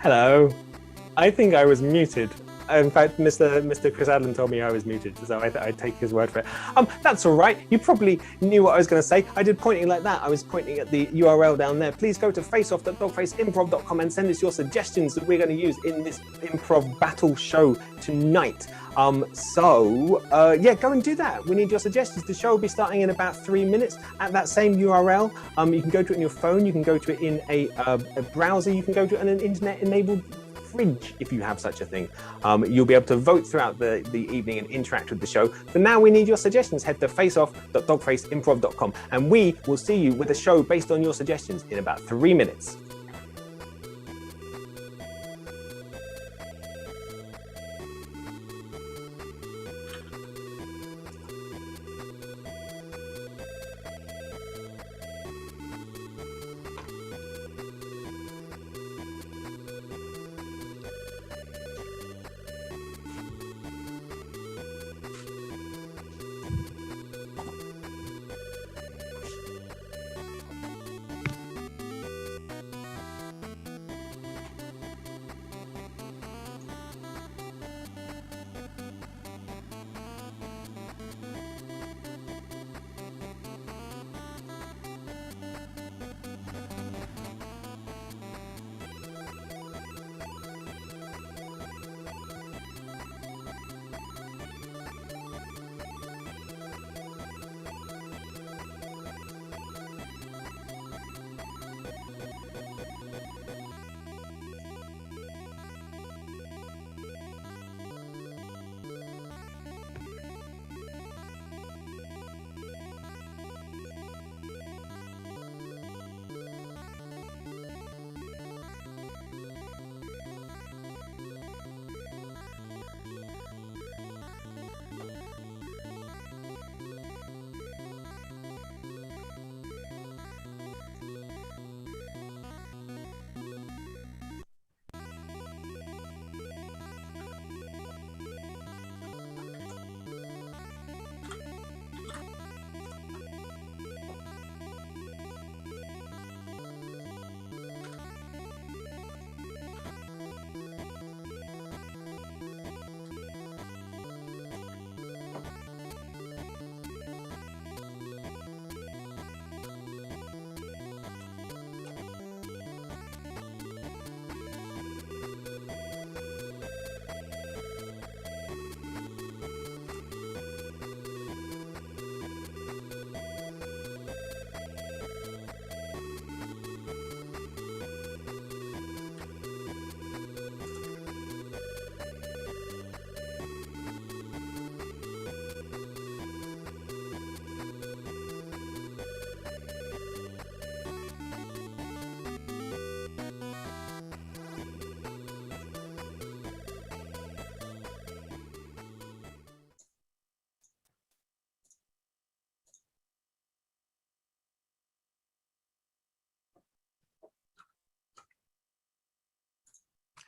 Hello. I think I was muted. In fact, Mr. Chris Adlin told me I was muted, so I take his word for it. That's all right. You probably knew what I was going to say. I did pointing like that. I was pointing at the URL down there. Please go to faceoff.dogfaceimprov.com and send us your suggestions that we're going to use in this improv battle show tonight. Yeah, go and do that. We need your suggestions. The show will be starting in about 3 minutes at that same URL. You can go to it on your phone. You can go to it in a browser. You can go to it on an internet-enabled fridge if you have such a thing. You'll be able to vote throughout the evening and interact with the show. For now, we need your suggestions. Head to faceoff.dogfaceimprov.com and we will see you with a show based on your suggestions in about 3 minutes.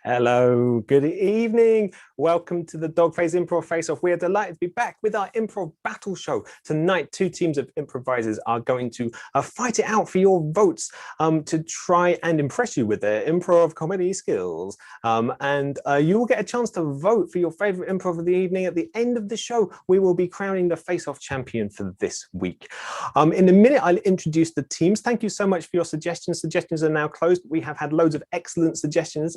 Hello, good evening. Welcome to the Dogface Improv Face Off. We are delighted to be back with our improv battle show. Tonight, two teams of improvisers are going to fight it out for your votes to try and impress you with their improv comedy skills. You will get a chance to vote for your favorite improv of the evening. At the end of the show, we will be crowning the Face Off champion for this week. In a minute, I'll introduce the teams. Thank you so much for your suggestions. Suggestions are now closed. We have had loads of excellent suggestions.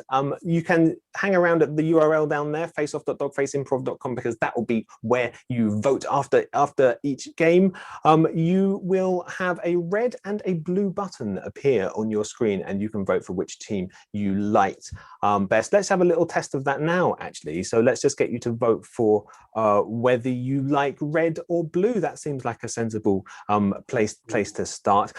You can hang around at the URL down there, faceoff.dogfaceimprov.com, because that will be where you vote after each game. You will have a red and a blue button appear on your screen, and you can vote for which team you liked best. Let's have a little test of that now, actually. So let's just get you to vote for whether you like red or blue. That seems like a sensible place to start.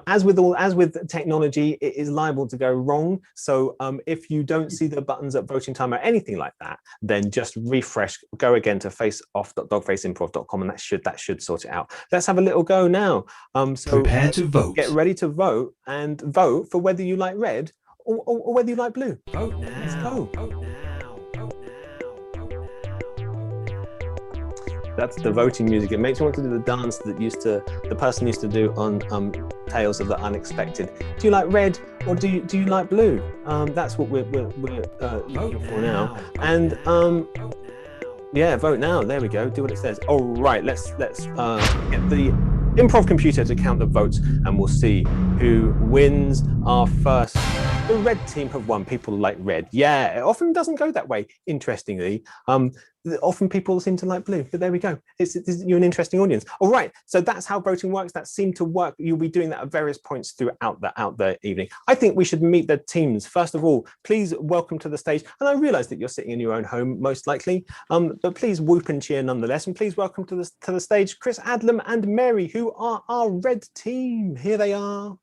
As with technology, it is liable to go wrong. So if you don't see the buttons at voting time or anything like that, then just refresh, go again to faceoff.dogfaceimprov.com, and that should sort it out. Let's have a little go now. Prepare to vote. Get ready to vote, and vote for whether you like red or whether you like blue. Vote now. Let's go. Vote now. Vote now. Vote now. That's the voting music. It makes me want to do the dance that the person used to do on Tales of the Unexpected. Do you like red or do you like blue? That's what we're looking for now. And yeah, vote now. There we go. Do what it says. All right, let's get the improv computer to count the votes, and we'll see who wins our first. The red team have won. People like red. Yeah, it often doesn't go that way, interestingly. Often people seem to like blue, but there we go. You're an interesting audience. All right, so that's how voting works. That seemed to work. You'll be doing that at various points throughout the evening. I think we should meet the teams. First of all, please welcome to the stage. And I realize that you're sitting in your own home, most likely, but please whoop and cheer nonetheless. And please welcome to the stage, Chris Adlam and Mary, who are our red team. Here they are.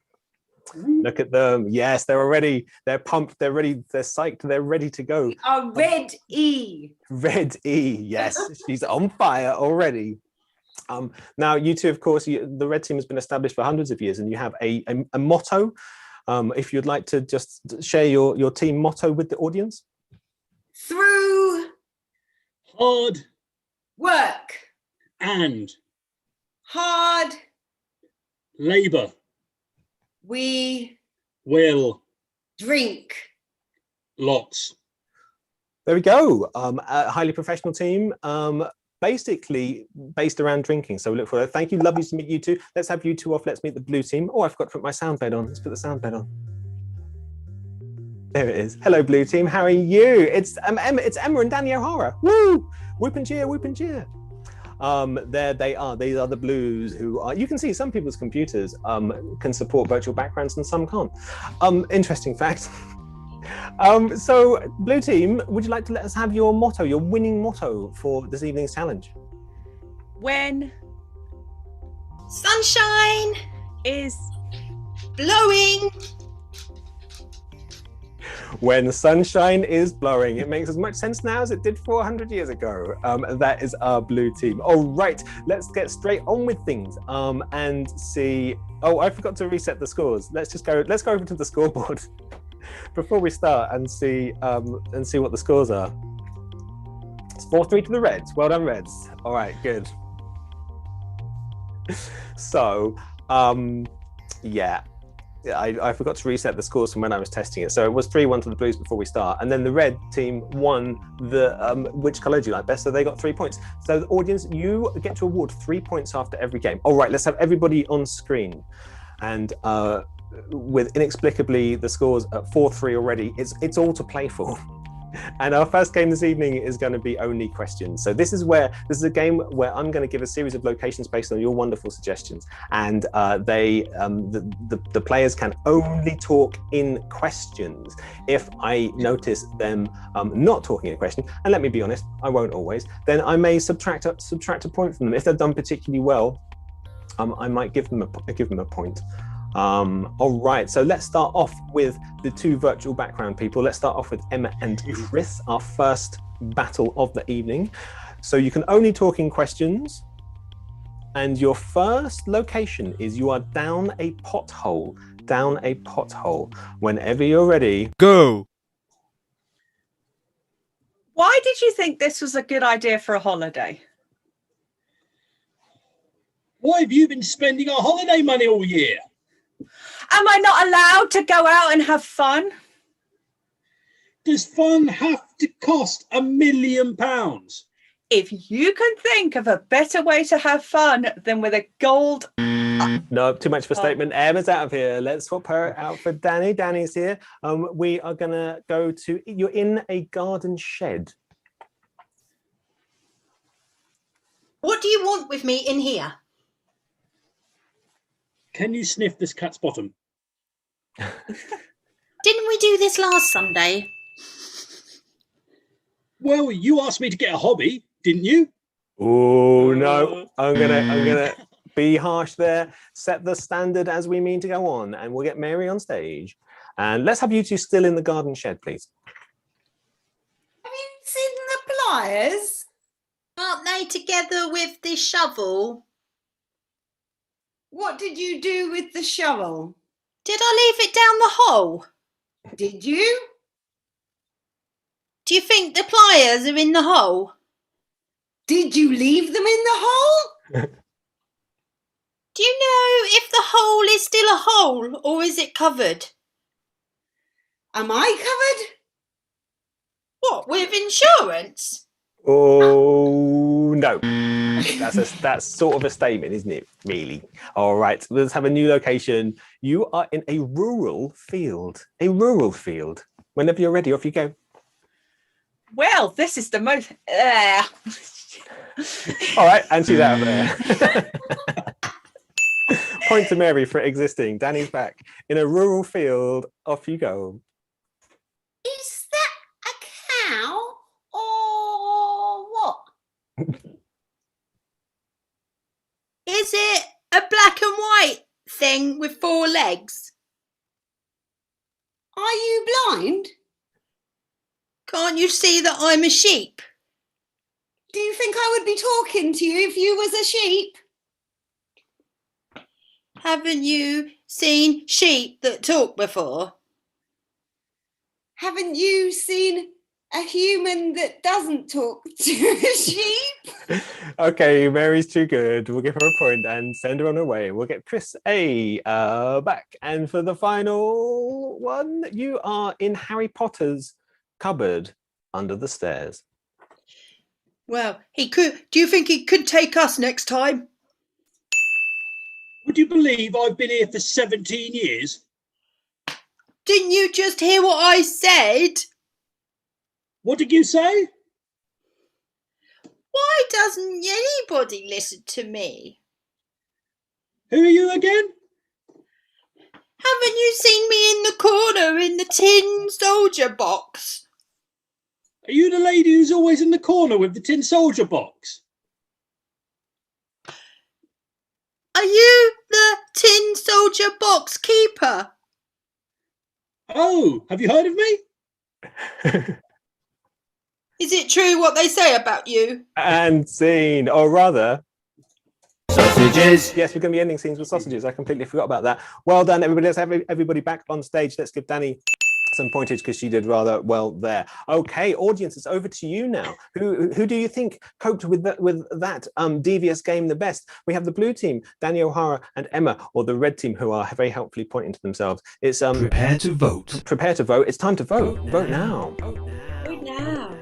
Look at them. Yes, they're pumped, they're ready, they're psyched, they're ready to go. Our red E. Red E, yes, she's on fire already. Now, you two, of course, the red team has been established for hundreds of years, and you have a motto. If you'd like to just share your team motto with the audience. Through Hard work and hard labour we will drink. lots. There we go. A highly professional team, basically based around drinking. So we look forward. Thank you. Lovely to meet you two. Let's have you two off. Let's meet the blue team. Oh, I forgot to put my sound bed on. Let's put the sound bed on. There it is. Hello, blue team. How are you? It's Emma and Danny O'Hara. Woo! Whoop and cheer, whoop and cheer. There they are. These are the blues who are. You can see some people's computers can support virtual backgrounds and some can't. Interesting fact. So, blue team, would you like to let us have your motto, your winning motto for this evening's challenge? When Sunshine is blowing. When the sunshine is blowing. It makes as much sense now as it did 400 years ago. That is our blue team. All right, let's get straight on with things and see. Oh, I forgot to reset the scores. Let's go over to the scoreboard before we start and see what the scores are. It's 4-3 to the Reds. Well done, Reds. All right, good. So, yeah. I forgot to reset the scores from when I was testing it. So it was 3-1 to the Blues before we start. And then the red team won the, which colour do you like best? So they got 3 points. So the audience, you get to award 3 points after every game. All right, let's have everybody on screen. And with inexplicably the scores at 4-3 already, it's all to play for. And our first game this evening is going to be only questions. So this is a game where I'm going to give a series of locations based on your wonderful suggestions, and the players can only talk in questions. If I notice them not talking in a question, and let me be honest, I won't always, then I may subtract a point from them. If they've done particularly well, I might give them a point. All right, so let's start off with the two virtual background people. Let's start off with Emma and Chris, our first battle of the evening. So you can only talk in questions, and your first location is you are down a pothole. Down a pothole. Whenever you're ready, Go. Why did you think this was a good idea for a holiday? Why have you been spending our holiday money all year? Am I not allowed to go out and have fun? Does fun have to cost £1 million? If you can think of a better way to have fun than with a gold... No, too much of a statement. Emma's out of here. Let's swap her out for Danny. Danny's here. We are going to go to... You're in a garden shed. What do you want with me in here? Can you sniff this cat's bottom? Didn't we do this last Sunday? Well, you asked me to get a hobby, didn't you? Oh no, I'm gonna be harsh there. Set the standard as we mean to go on, and we'll get Mary on stage. And let's have you two still in the garden shed, please. Have you seen the pliers? Aren't they together with the shovel? What did you do with the shovel? Did I leave it down the hole? Did you? Do you think the pliers are in the hole? Did you leave them in the hole? Do you know if the hole is still a hole or is it covered? Am I covered? What, with insurance? Oh no, that's sort of a statement, isn't it? Really. All right, let's have a new location. You are in a rural field. A rural field. Whenever you're ready, off you go. Well, this is the most. All right, and she's out of there. Point to Mary for existing. Danny's back in a rural field. Off you go. Is that a cow or what? Is it a black and white thing with 4 legs? Are you blind? Can't you see that I'm a sheep? Do you think I would be talking to you if you was a sheep? Haven't you seen sheep that talk before? Haven't you seen a human that doesn't talk to a sheep? Okay, Mary's too good. We'll give her a point and send her on her way. We'll get Chris A back. And for the final one, you are in Harry Potter's cupboard under the stairs. Well, he could. Do you think he could take us next time? Would you believe I've been here for 17 years? Didn't you just hear what I said? What did you say? Why doesn't anybody listen to me? Who are you again? Haven't you seen me in the corner in the tin soldier box? Are you the lady who's always in the corner with the tin soldier box? Are you the tin soldier box keeper? Oh, have you heard of me? Is it true what they say about you? And scene, or rather, sausages. Yes, we're going to be ending scenes with sausages. I completely forgot about that. Well done, everybody. Let's have everybody back on stage. Let's give Danny some pointage because she did rather well there. Okay, audience, it's over to you now. Who do you think coped with that devious game the best? We have the blue team, Danny O'Hara and Emma, or the red team, who are very helpfully pointing to themselves. It's Prepare to vote. Prepare to vote. It's time to vote. Vote now. Vote now.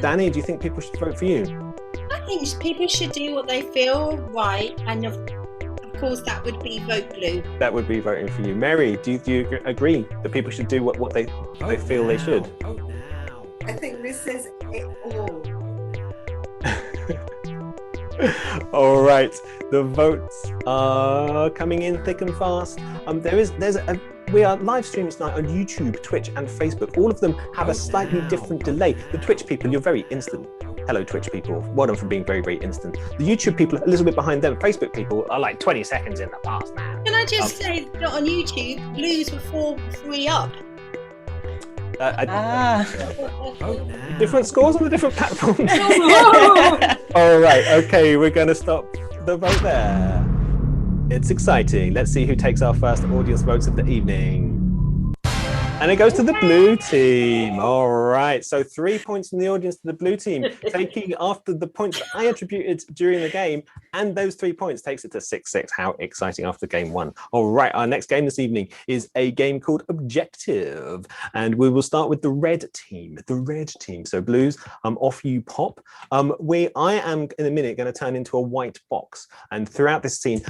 Danny, do you think people should vote for you? I think people should do what they feel right, and of course that would be vote blue. That would be voting for you. Mary, do you agree that people should do what they feel they should? I think this says it all. All right, the votes are coming in thick and fast. We are live streaming tonight on YouTube, Twitch, and Facebook. All of them have a slightly different delay. The Twitch people, you're very instant. Hello, Twitch people. Well done for being very, very instant. The YouTube people, a little bit behind them. Facebook people are like 20 seconds in the past, man. Can I just say that on YouTube, blues were 4-3 up. Different scores on the different platforms. All right, okay, we're going to stop the vote there. It's exciting. Let's see who takes our first audience votes of the evening. And it goes to the blue team. All right, so 3 points from the audience to the blue team, taking after the points that I attributed during the game, and those 3 points takes it to 6-6. How exciting after game one. All right, our next game this evening is a game called Objective, and we will start with the red team. The red team. So blues, off you pop. I am in a minute going to turn into a white box, and throughout this scene,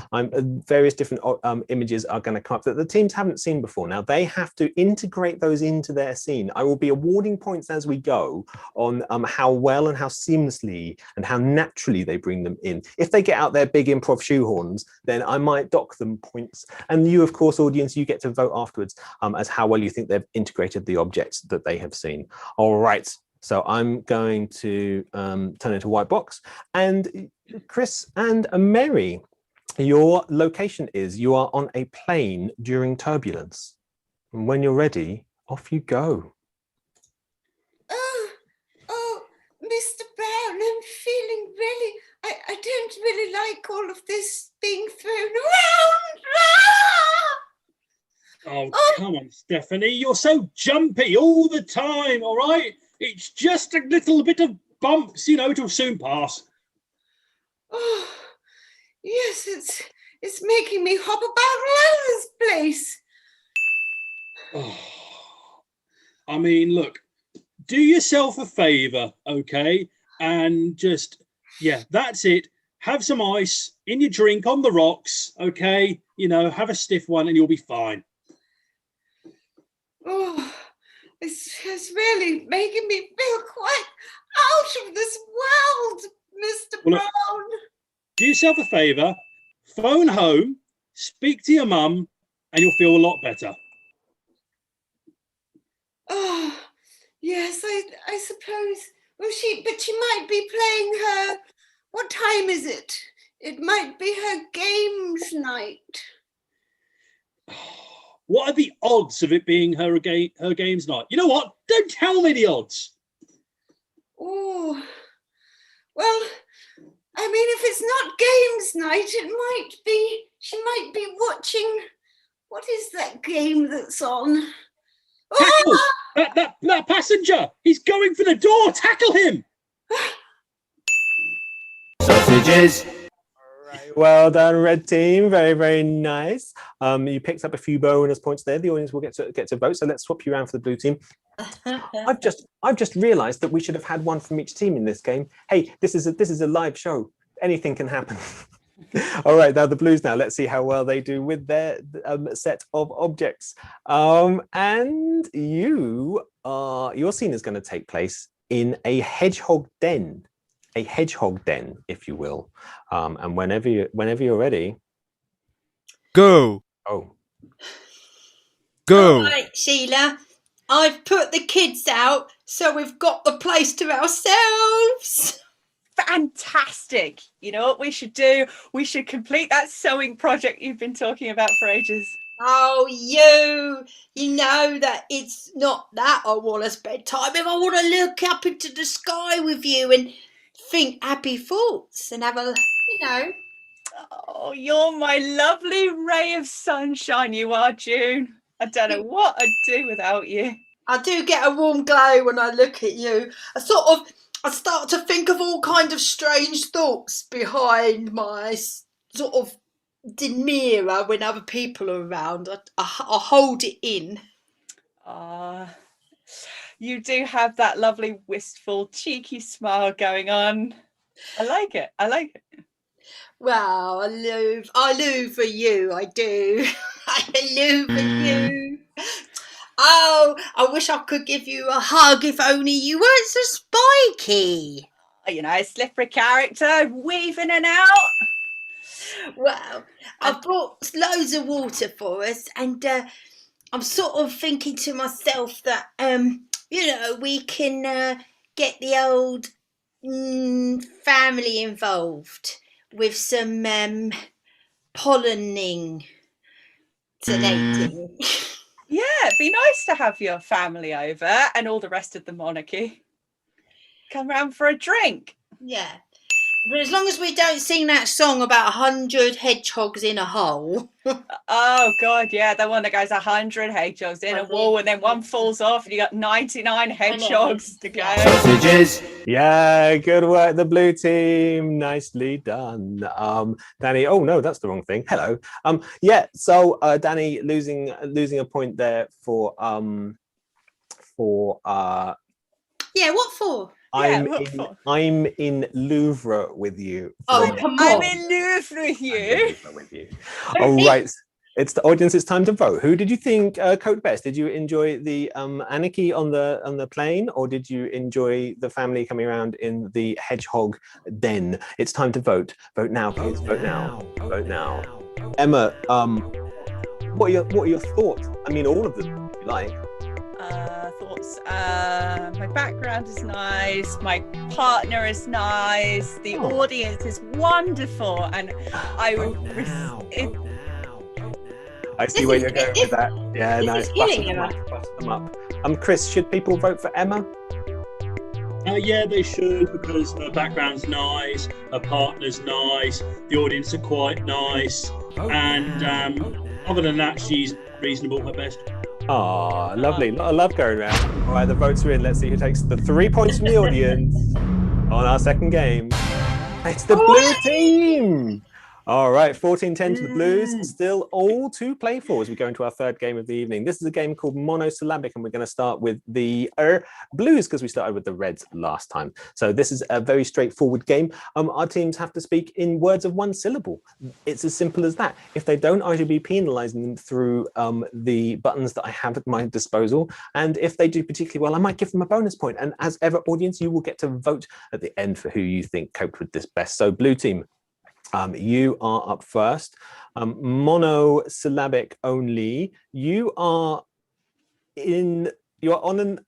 various different images are going to come up that the teams haven't seen before. Now they have to integrate those into their scene. I will be awarding points as we go on how well and how seamlessly and how naturally they bring them in. If they get out their big improv shoehorns, then I might dock them points. And you, of course, audience, you get to vote afterwards as how well you think they've integrated the objects that they have seen. All right. So I'm going to turn into a white box. And Chris and Mary, your location is you are on a plane during turbulence. And when you're ready, off you go. Oh, Mr. Brown, I'm feeling really, I don't really like all of this being thrown around. Oh, come on, Stephanie. You're so jumpy all the time, all right? It's just a little bit of bumps, it'll soon pass. Oh, yes, it's making me hop about all over this place. Oh. I mean, look, do yourself a favour, okay? And just, that's it. Have some ice in your drink on the rocks, okay? Have a stiff one and you'll be fine. Oh, it's really making me feel quite out of this world, Mr. Well, Brown. Do yourself a favour, phone home, speak to your mum, and you'll feel a lot better. Oh, yes, I suppose. Well, she might be playing her. What time is it? It might be her games night. What are the odds of it being her games night? You know what? Don't tell me the odds. Oh, well, I mean, if it's not games night, she might be watching. What is that game that's on? Tackle! That passenger! He's going for the door! Tackle him! Sausages. Right, well done, red team. Very, very nice. You picked up a few bonus points there. The audience will get to vote. So let's swap you around for the blue team. I've just realised that we should have had one from each team in this game. Hey, this is a live show. Anything can happen. All right, now the blues. Now let's see how well they do with their set of objects. And your scene is going to take place in a hedgehog den. A hedgehog den, if you will. And whenever you're ready, go. Oh, go. All right, Sheila, I've put the kids out, so we've got the place to ourselves. Fantastic. You know what we should do? We should complete that sewing project you've been talking about for ages. Oh, you know that it's not that I want to spend time if I want to look up into the sky with you and think happy thoughts and have a, Oh, you're my lovely ray of sunshine, you are, June. I don't know what I'd do without you. I do get a warm glow when I look at you. I start to think of all kind of strange thoughts behind my sort of demeanour when other people are around. I hold it in. You do have that lovely, wistful, cheeky smile going on. I like it. Well, I love for you, I do. I love for you. Oh, I wish I could give you a hug if only you weren't so spiky. Slippery character, weaving and out. Well, I've brought loads of water for us, and I'm sort of thinking to myself that, we can get the old family involved with some pollinating. Yeah, it'd be nice to have your family over and all the rest of the monarchy. Come round for a drink. Yeah. But as long as we don't sing that song about 100 hedgehogs in a hole. Oh, God, yeah. The one that goes 100 hedgehogs in a wall and then one falls off and you got 99 hedgehogs to go. Sausages. yeah, good work, the blue team. Nicely done. Danny, oh no, that's the wrong thing. Hello. So Danny losing a point there for Yeah, what for? I'm in Louvre with you. Oh, come on. I'm in Louvre with you. All right. It's the audience. It's time to vote. Who did you think coped best? Did you enjoy the anarchy on the plane, or did you enjoy the family coming around in the hedgehog den? It's time to vote. Vote now, please. Vote now. Vote now. Emma, what are your thoughts? I mean, all of them, if you like. Thoughts. My background is nice. My partner is nice. The audience is wonderful, and I would. I see where you're going with that. Yeah, nice. Bust them up. Chris, should people vote for Emma? Yeah, they should, because her background's nice, her partner's nice, the audience are quite nice, and other than that, she's reasonable at best. Oh, lovely. A lot of love going around. All right, the votes are in. Let's see who takes the 3 points from the audience. on our second game. It's the blue team. All right, 14-10 to the Blues. Still all to play for as we go into our third game of the evening. This is a game called Monosyllabic, and we're going to start with the Blues because we started with the Reds last time. So this is a very straightforward game. Our teams have to speak in words of one syllable. It's as simple as that. If they don't, I should be penalising them through the buttons that I have at my disposal. And if they do particularly well, I might give them a bonus point. And as ever, audience, you will get to vote at the end for who you think coped with this best. So blue team. You are up first. Monosyllabic only. You are on an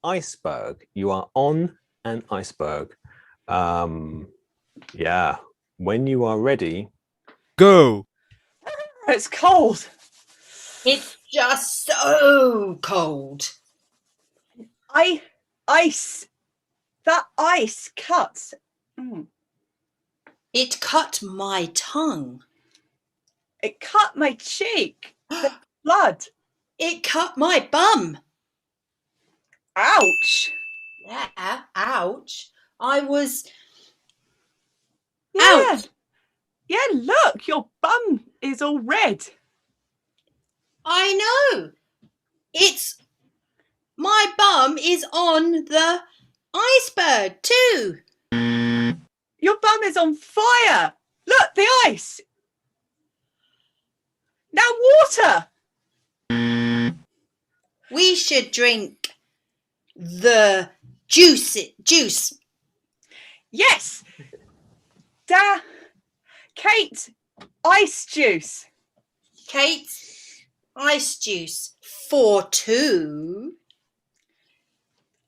iceberg. You are on an iceberg. Yeah. When you are ready. Go. It's cold. It's just so cold. Ice. That ice cuts. It cut my tongue. It cut my cheek. The blood. It cut my bum. Ouch. Yeah, ouch. I was Yeah. out. Yeah, look, your bum is all red. I know. My bum is on the iceberg too. Your bum is on fire. Look, the ice. Now water. We should drink the juice. Yes. Kate, ice juice. Kate, ice juice for two.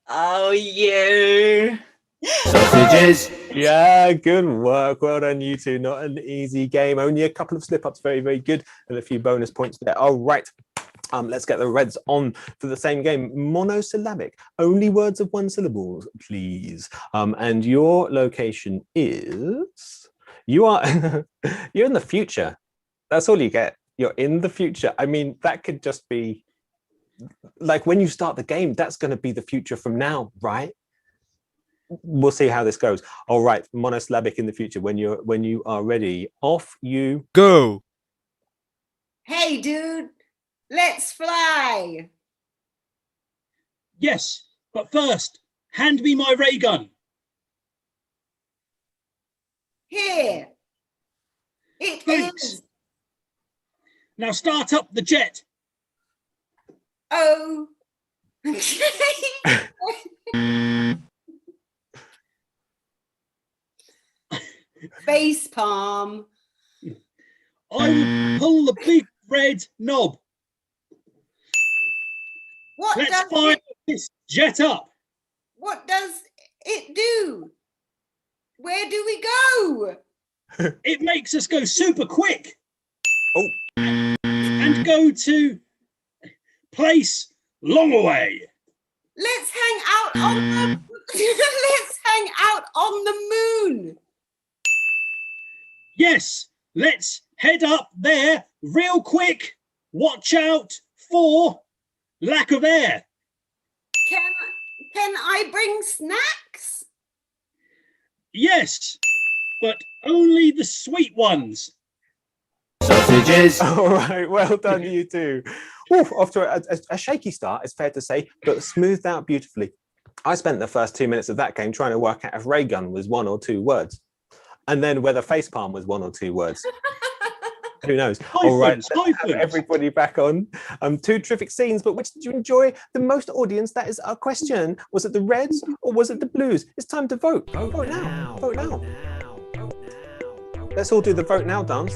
Oh, you. Sausages. Yeah, good work. Well done, you two. Not an easy game. Only a couple of slip-ups. Very, very good. And a few bonus points there. All right. Let's get the Reds on for the same game. Monosyllabic. Only words of one syllable, please. And your location is... You're in the future. That's all you get. You're in the future. I mean, that could just be... Like, when you start the game, that's going to be the future from now, right? We'll see how this goes. All right, monosyllabic in the future. When you are ready, off you Go. Hey, dude, let's fly. Yes, but first, hand me my ray gun. Here. It Thanks. is. Now start up the jet. Oh. Face palm. I will pull the big red knob. What Let's does fire it, this jet up. what does it do? Where do we go? It makes us go super quick. Oh. And go to place long away. Let's hang out on the let's hang out on the moon. Yes, let's head up there real quick. Watch out for lack of air. Can I bring snacks? Yes, but only the sweet ones. Sausages. All right, well done, you two. Oof, off to a shaky start, it's fair to say, but smoothed out beautifully. I spent the first 2 minutes of that game trying to work out if ray gun was one or two words, and then whether facepalm was one or two words. Who knows? All right, let's have everybody back on. Two terrific scenes, but which did you enjoy the most, audience? That is our question. Was it the Reds or was it the Blues? It's time to vote. Vote now. Vote now. Let's all do the vote now dance.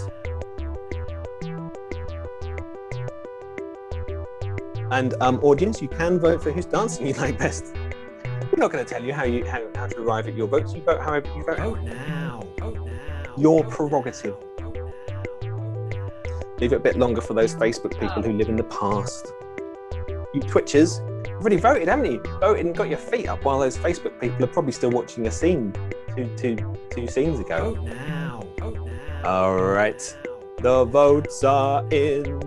And audience, you can vote for whose dancing you like best. We're not going to tell you how to arrive at your votes. You vote however you vote. Vote now. Your prerogative. Leave it a bit longer for those Facebook people who live in the past. You Twitchers, you've already voted, haven't you? Voted and got your feet up while those Facebook people are probably still watching a scene two scenes ago. Vote now. All right. The votes are in.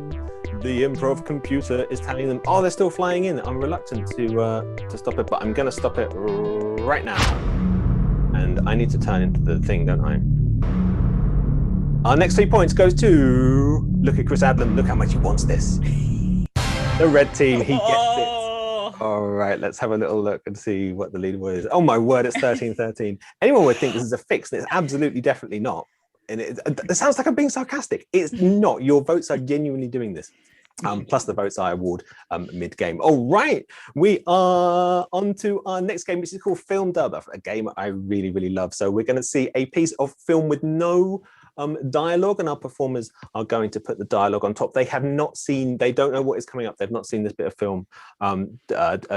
The improv computer is telling them, oh, they're still flying in. I'm reluctant to stop it, but I'm going to stop it right now. And I need to turn into the thing, don't I? Our next 3 points goes to, look at Chris Adlam, look how much he wants this. The red team, he gets it. All right, let's have a little look and see what the leaderboard is. Oh my word, it's 13-13. Anyone would think this is a fix, and it's absolutely definitely not. And it sounds like I'm being sarcastic. It's not. Your votes are genuinely doing this. Plus the votes I award mid-game. All right, we are on to our next game, which is called Film Dub, a game I really, really love. So we're going to see a piece of film with no dialogue, and our performers are going to put the dialogue on top. They have not seen, they don't know what is coming up. They've not seen this bit of film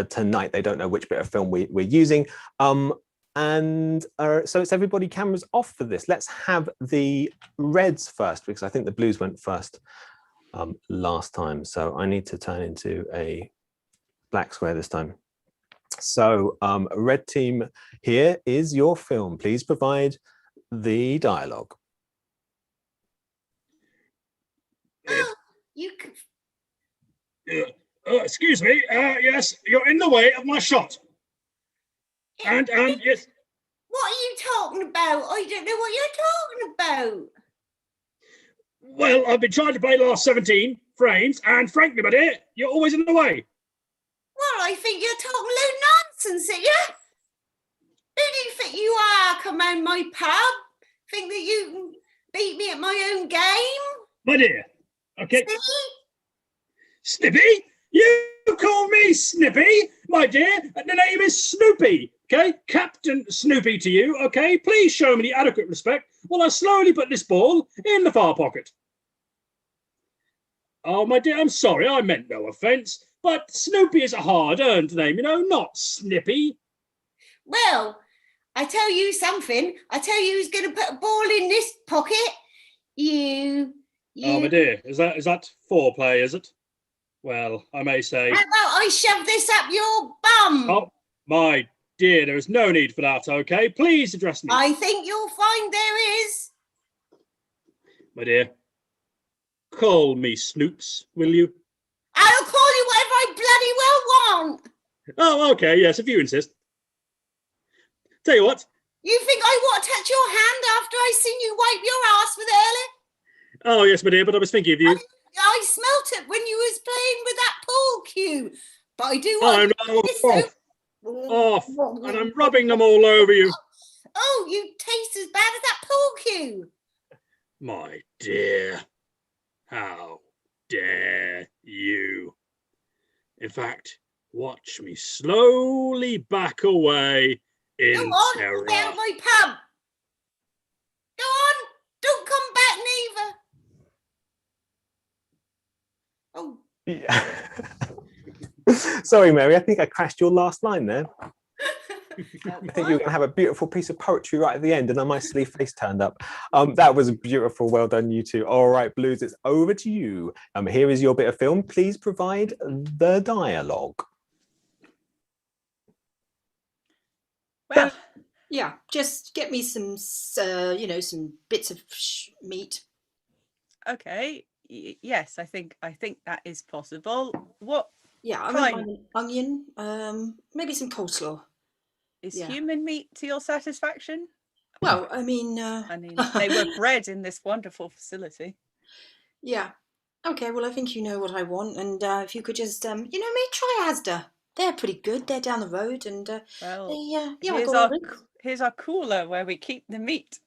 tonight. They don't know which bit of film we're using. So it's everybody cameras off for this. Let's have the reds first, because I think the blues went first last time. So I need to turn into a black square this time. So red team, here is your film. Please provide the dialogue. You can... Excuse me. Yes, you're in the way of my shot. And yes. What are you talking about? I don't know what you're talking about. Well, I've been trying to play the last 17 frames, and frankly, my dear, you're always in the way. Well, I think you're talking low nonsense, are you? Who do you think you are? Come round my pub? Think that you can beat me at my own game? My dear. Okay. Snippy? Snippy? You call me Snippy? My dear, the name is Snoopy. Okay, Captain Snoopy to you, okay? Please show me the adequate respect while I slowly put this ball in the far pocket. Oh, my dear, I'm sorry, I meant no offence, but Snoopy is a hard-earned name, you know, not Snippy. Well, I tell you something. I tell you who's going to put a ball in this pocket. You. Oh, my dear, is that foreplay, is it? Well, I may say... How about I shove this up your bum? Oh, my dear, there is no need for that, okay? Please address me. I think you'll find there is. My dear, call me Snoops, will you? I'll call you whatever I bloody well want. Oh, okay, yes, if you insist. Tell you what. You think I want to touch your hand after I seen you wipe your ass with earlier? Oh, yes, my dear, but I was thinking of you. I smelt it when you was playing with that pool cue. But I do want to off, and I'm rubbing them all over you. Oh, you taste as bad as that pool cue. My dear, how dare you? In fact, watch me slowly back away in terror. Go on, out of my pub. Go on, don't come back neither. Oh. Yeah. Sorry, Mary, I think I crashed your last line there. I think you were going to have a beautiful piece of poetry right at the end, and then my silly face turned up. That was beautiful. Well done, you two. All right, Blues, it's over to you. Here is your bit of film. Please provide the dialogue. Well, yeah, just get me some, some bits of meat. Okay. Yes, I think that is possible. What? Yeah, I might mind an onion, maybe some coleslaw. Is human meat to your satisfaction? Well, I mean, they were bred in this wonderful facility. Yeah. Okay, well, I think you know what I want, and if you could just, maybe try Asda. They're pretty good. They're down the road, and here's our cooler where we keep the meat.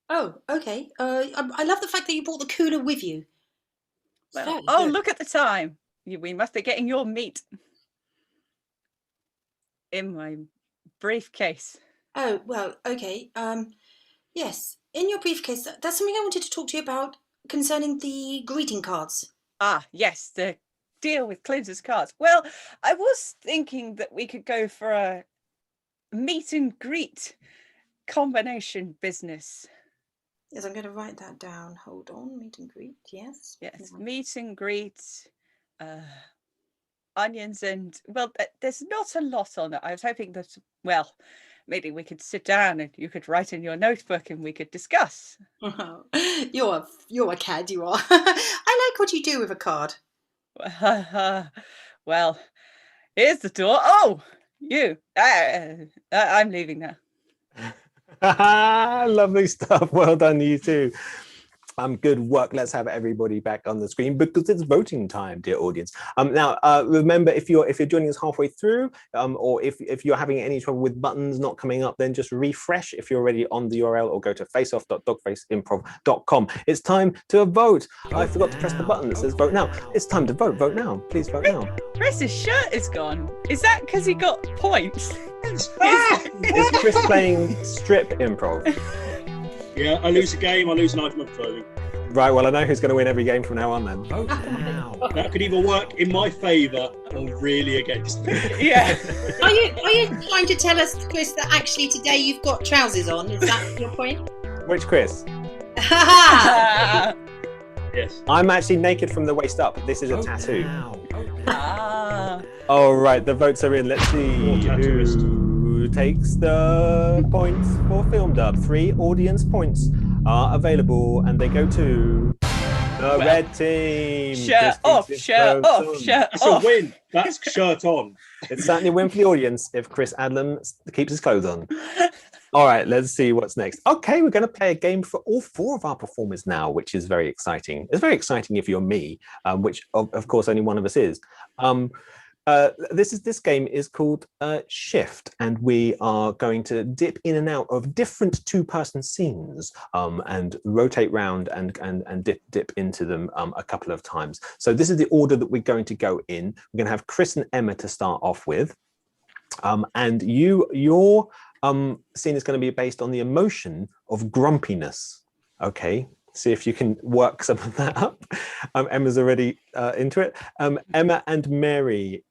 Oh, okay. I love the fact that you brought the cooler with you. Well, look at the time. We must be getting your meat in my briefcase. Oh, well, okay. Yes, in your briefcase, that's something I wanted to talk to you about concerning the greeting cards. Ah, yes, the deal with Clinton's cards. Well, I was thinking that we could go for a meet and greet combination business. Yes, I'm going to write that down. Hold on, meet and greet, yes. Yes, meet and greet, onions and, well, there's not a lot on it. I was hoping that, well, maybe we could sit down and you could write in your notebook and we could discuss. You're a cad, you are. I like what you do with a card. Well, here's the door. Oh, you. I'm leaving now. Lovely stuff. Well done, you two. Good work. Let's have everybody back on the screen because it's voting time, dear audience. Now, remember, if you're joining us halfway through, or if you're having any trouble with buttons not coming up, then just refresh if you're already on the URL, or go to faceoff.dogfaceimprov.com. It's time to vote. I forgot to press the button that says vote now. It's time to vote. Vote now. Please vote now. Chris's shirt is gone. Is that because he got points? Is Chris playing strip improv? Yeah, I lose a game, I lose an item of clothing. Right, well, I know who's going to win every game from now on then. Vote now. That could either work in my favour or really against me. Yeah. Are you trying to tell us, Chris, that actually today you've got trousers on? Is that your point? Which Chris? Yes. I'm actually naked from the waist up. This is a tattoo. Ah. All right, the votes are in. Let's see More tattooist. who takes the points for Film Dub. 3 audience points are available, and they go to the red team. Shirt Chris off, keeps his shirt clothes off, on. shirt That's a off. win. That's shirt on. It's certainly a win for the audience if Chris Adlam keeps his clothes on. All right, let's see what's next. Okay, we're going to play a game for all 4 of our performers now, which is very exciting. It's very exciting if you're me, which of course only one of us is. This game is called Shift, and we are going to dip in and out of different 2-person scenes and rotate round and dip into them a couple of times. So this is the order that we're going to go in. We're going to have Chris and Emma to start off with, and your scene is going to be based on the emotion of grumpiness. Okay. See if you can work some of that up. Emma's already into it. Emma and Mary,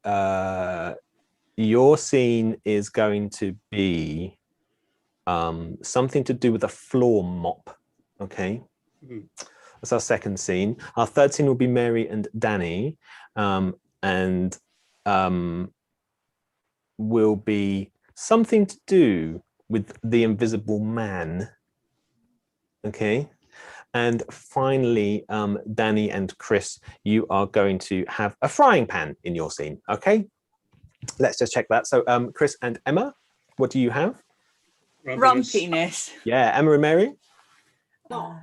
your scene is going to be something to do with a floor mop. Okay, that's our second scene. Our third scene will be Mary and Danny, and will be something to do with the invisible man. Okay. And finally, Danny and Chris, you are going to have a frying pan in your scene. Okay, let's just check that. So Chris and Emma, what do you have? Grumpiness. Yeah, Emma and Mary? A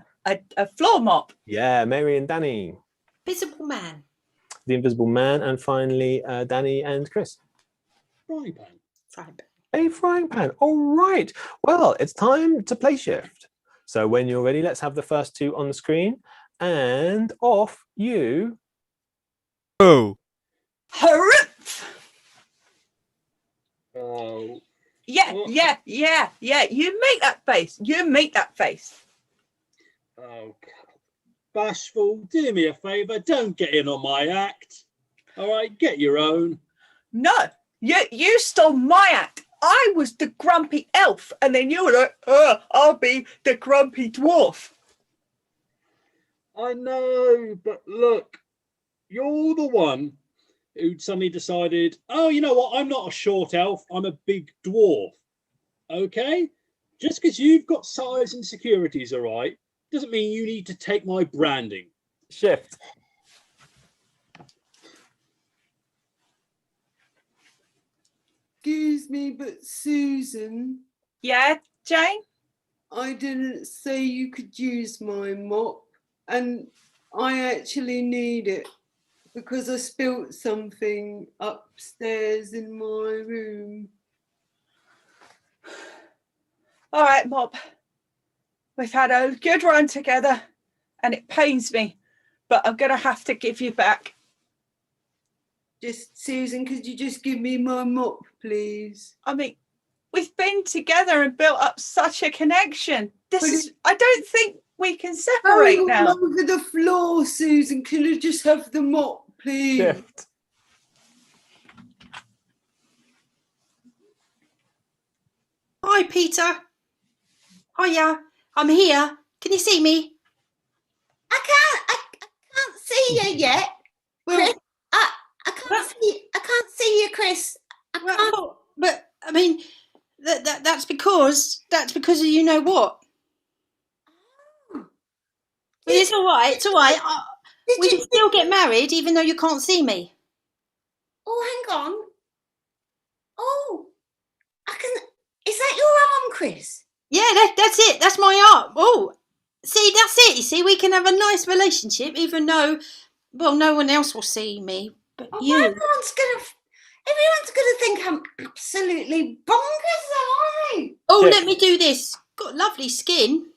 floor mop. Yeah, Mary and Danny. Visible man. The invisible man. And finally, Danny and Chris. Frying pan. Frying pan. A frying pan. All right. Well, it's time to play Shift. So when you're ready, let's have the first 2 on the screen, and off you Go. Haroof. Oh. Yeah. You make that face. You make that face. Oh, Bashful, do me a favour. Don't get in on my act. All right, get your own. No, you stole my act. I was the grumpy elf, and then you were like, I'll be the grumpy dwarf. I know, but look, you're the one who suddenly decided, oh, you know what? I'm not a short elf. I'm a big dwarf. Okay? Just because you've got size insecurities, all right, doesn't mean you need to take my branding. Shift. Excuse me, but Susan, Yeah, Jane? I didn't say you could use my mop, and I actually need it because I spilt something upstairs in my room. All right, Mob. We've had a good run together, and it pains me, but I'm going to have to give you back. Just, Susan, could you just give me my mop, please? I mean, we've been together and built up such a connection. But I don't think we can Going separate all now. over the floor, Susan. Can I just have the mop, please? Shift. Hi, Peter. Hiya. I'm here. Can you see me? I can't see you yet. Well, Chris. I can't see you, Chris. I can't. well, but I mean, that's because of you know what. But it's all right. It's all right. We can still get married even though you can't see me. Oh, hang on. Oh, I can. Is that your arm, Chris? Yeah, that's it. That's my art. Oh, see, that's it. You see, we can have a nice relationship, even though, well, no one else will see me, but Oh, you. everyone's gonna think I'm absolutely bonkers, aren't they? Oh, Yeah. let me do this. Got lovely skin.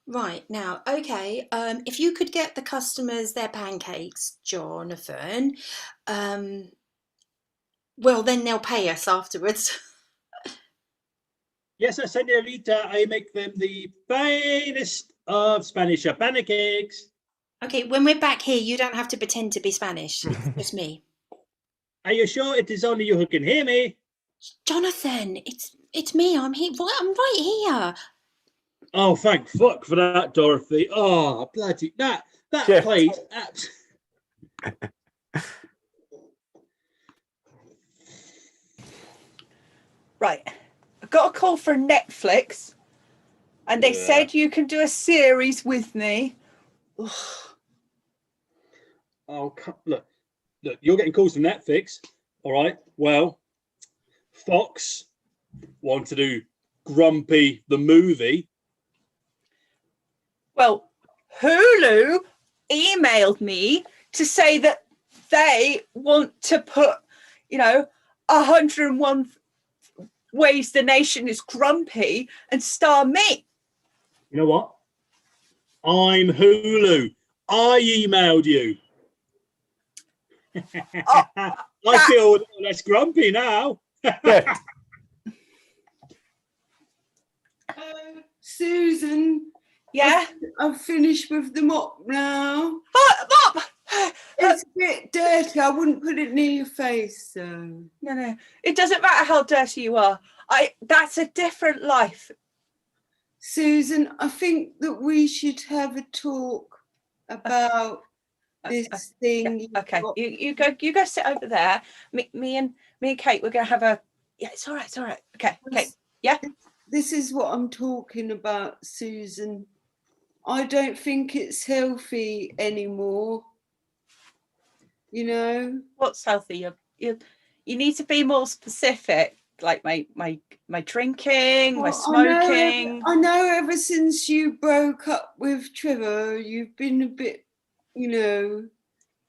Right, now, okay, if you could get the customers their pancakes, Jonathan, well, then they'll pay us afterwards. Yes, senorita, I make them the finest of Spanish pancakes. Okay, when we're back here, you don't have to pretend to be Spanish. It's just me. Are you sure it is only you who can hear me? Jonathan, it's me. I'm here. I'm right here. Oh, thank fuck for that, Dorothy. Oh, bloody that Yeah. played. Right. I got a call from Netflix and they said you can do a series with me. Ugh. Oh, look, you're getting calls from Netflix. All right. Well, Fox want to do Grumpy the movie. Well, Hulu emailed me to say that they want to put, 101 Ways the Nation is Grumpy and star me. You know what? I'm Hulu. I emailed you. I feel less grumpy now. Yeah. Susan, Yeah? I've finished with the mop now. Mop! It's a bit dirty. I wouldn't put it near your face, so. No. It doesn't matter how dirty you are. That's a different life. Susan, I think that we should have a talk about this thing. Yeah, okay, you go sit over there. Me and Kate, we're gonna have a. Yeah, it's all right. Okay. Yeah. This is what I'm talking about, Susan. I don't think it's healthy anymore. What's healthy? You need to be more specific. Like my drinking, my smoking. I know ever since you broke up with Trevor, you've been a bit,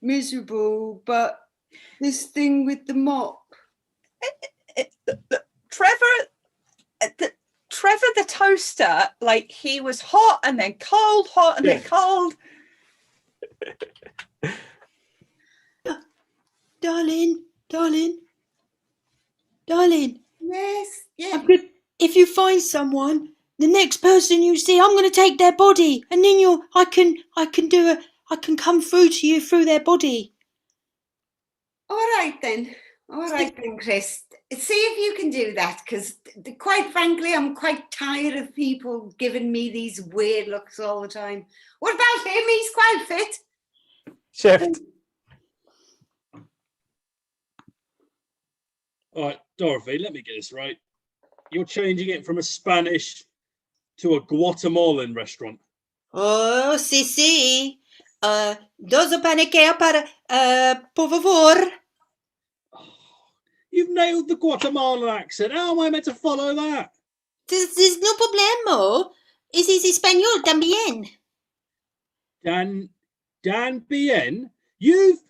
miserable, but this thing with the mop. Trevor the toaster, like he was hot and then cold, hot and then cold. Darling. Yes, yeah. I'm good. If you find someone, the next person you see, I'm going to take their body, and then I can come through to you through their body. All right then, Chris. See if you can do that, because quite frankly, I'm quite tired of people giving me these weird looks all the time. What about him? He's quite fit. Shift. All right, Dorothy, let me get this right. You're changing it from a Spanish to a Guatemalan restaurant. Oh, sí. Dos panequeos para, por favor. You've nailed the Guatemalan accent. How am I meant to follow that? There's no problema. Es español también. Dan Bien? You've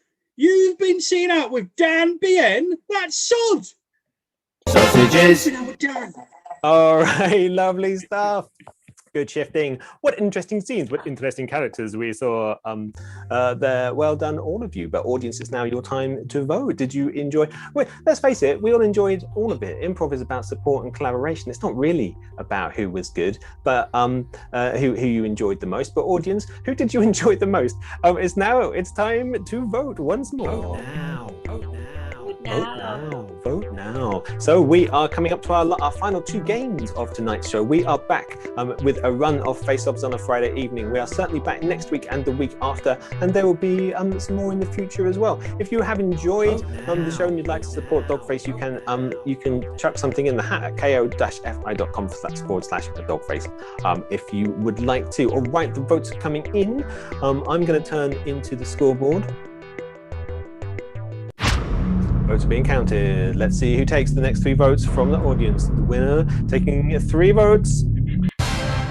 been seen out with Dan Bien? That's sod! Sausages. Been out with Dan. All right, lovely stuff. Good shifting. What interesting scenes, what interesting characters we saw there. Well done, all of you. But audience, it's now your time to vote. Did you enjoy? Well, let's face it, we all enjoyed all of it. Improv is about support and collaboration. It's not really about who was good, but who you enjoyed the most. But audience, who did you enjoy the most? It's time to vote once more. Vote now. So we are coming up to our final two games of tonight's show. We are back with a run of face-offs on a Friday evening. We are certainly back next week and the week after, and there will be some more in the future as well. If you have enjoyed the show and you'd like to support Dogface, you can chuck something in the hat at ko-fi.com/Dogface if you would like to. All right, the votes are coming in. I'm going to turn into the scoreboard. Votes are being counted. Let's see who takes the next 3 votes from the audience. The winner taking 3 votes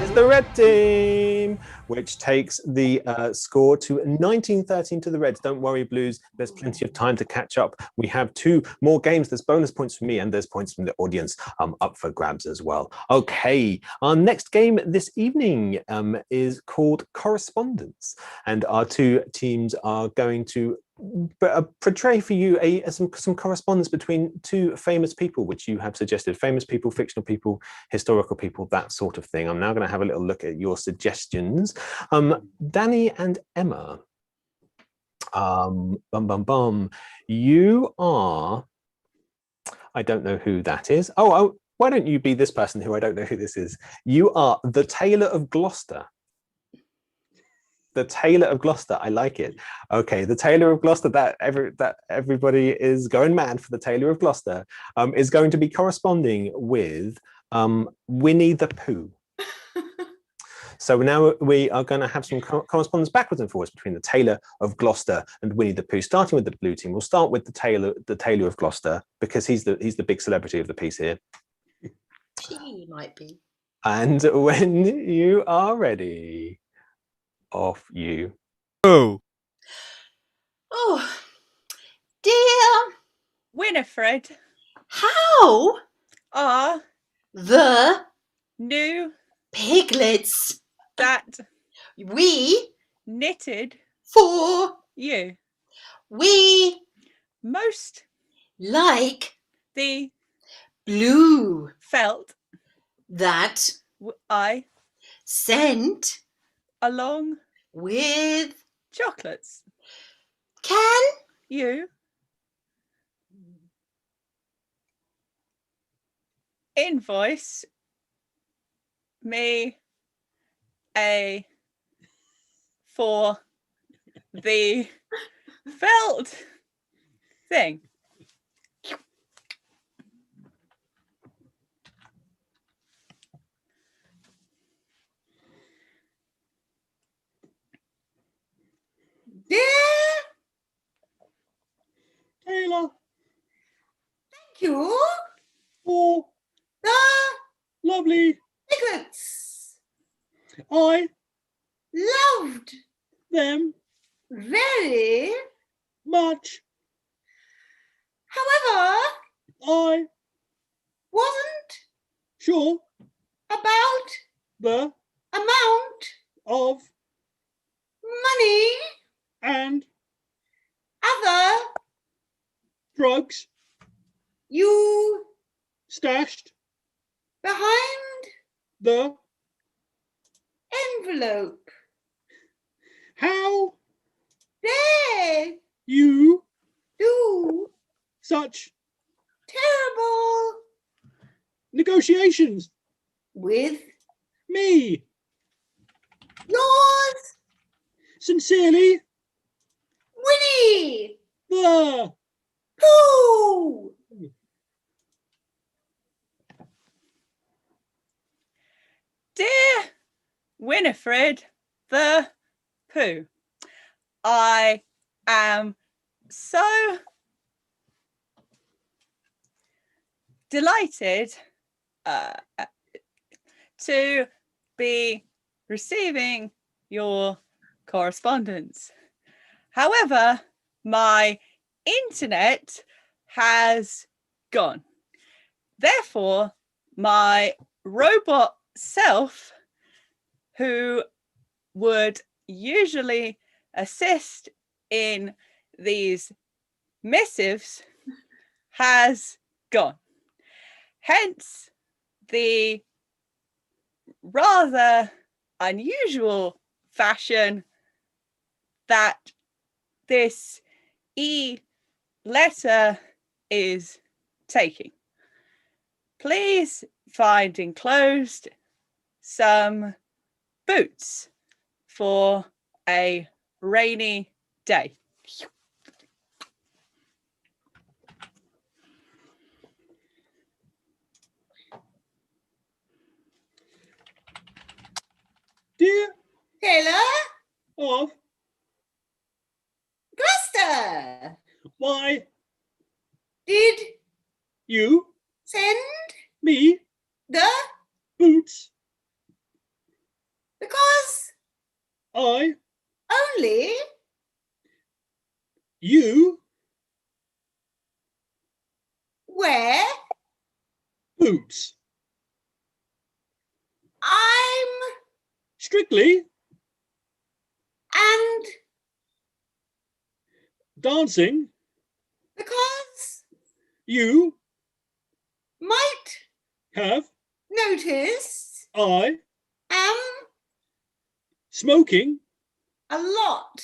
is the red team, which takes the score to 19-13 to the Reds. Don't worry, Blues. There's plenty of time to catch up. We have 2 more games. There's bonus points from me and there's points from the audience up for grabs as well. Okay, our next game this evening is called Correspondence. And our 2 teams are going to portray for you some correspondence between 2 famous people, which you have suggested. Famous people, fictional people, historical people, that sort of thing. I'm now going to have a little look at your suggestions. Danny and Emma, you are, I don't know who that is. Oh, why don't you be this person who I don't know who this is? You are the Tailor of Gloucester. The Tailor of Gloucester, I like it. Okay, the Tailor of Gloucester, that everybody is going mad for the Tailor of Gloucester, is going to be corresponding with Winnie the Pooh. So now we are going to have some correspondence backwards and forwards between the Tailor of Gloucester and Winnie the Pooh, starting with the blue team. We'll start with the Tailor of Gloucester, because he's the big celebrity of the piece here. He might be. And when you are ready, off you go. Oh, dear. Winifred How are the new piglets that we knitted for you we most like the blue felt that I sent along with chocolates can you invoice me for the felt thing. Dear Taylor, thank you for the lovely. piglets. I Loved them very. much. However, I wasn't sure about the amount of money and other drugs you stashed behind the envelope. how Dare you do such terrible negotiations with me. yours, Sincerely, Winnie the Pooh. Dear Winifred the Pooh, I am so delighted to be receiving your correspondence. However, my internet has gone. Therefore, my robot self, who would usually assist in these missives, has gone. Hence, the rather unusual fashion that this e-letter is taking. Please find enclosed some boots for a rainy day. dear Taylor of Gloucester. my did you send me the boots? because I only you wear boots. I'm Strictly and dancing. because You might have notice I am smoking a lot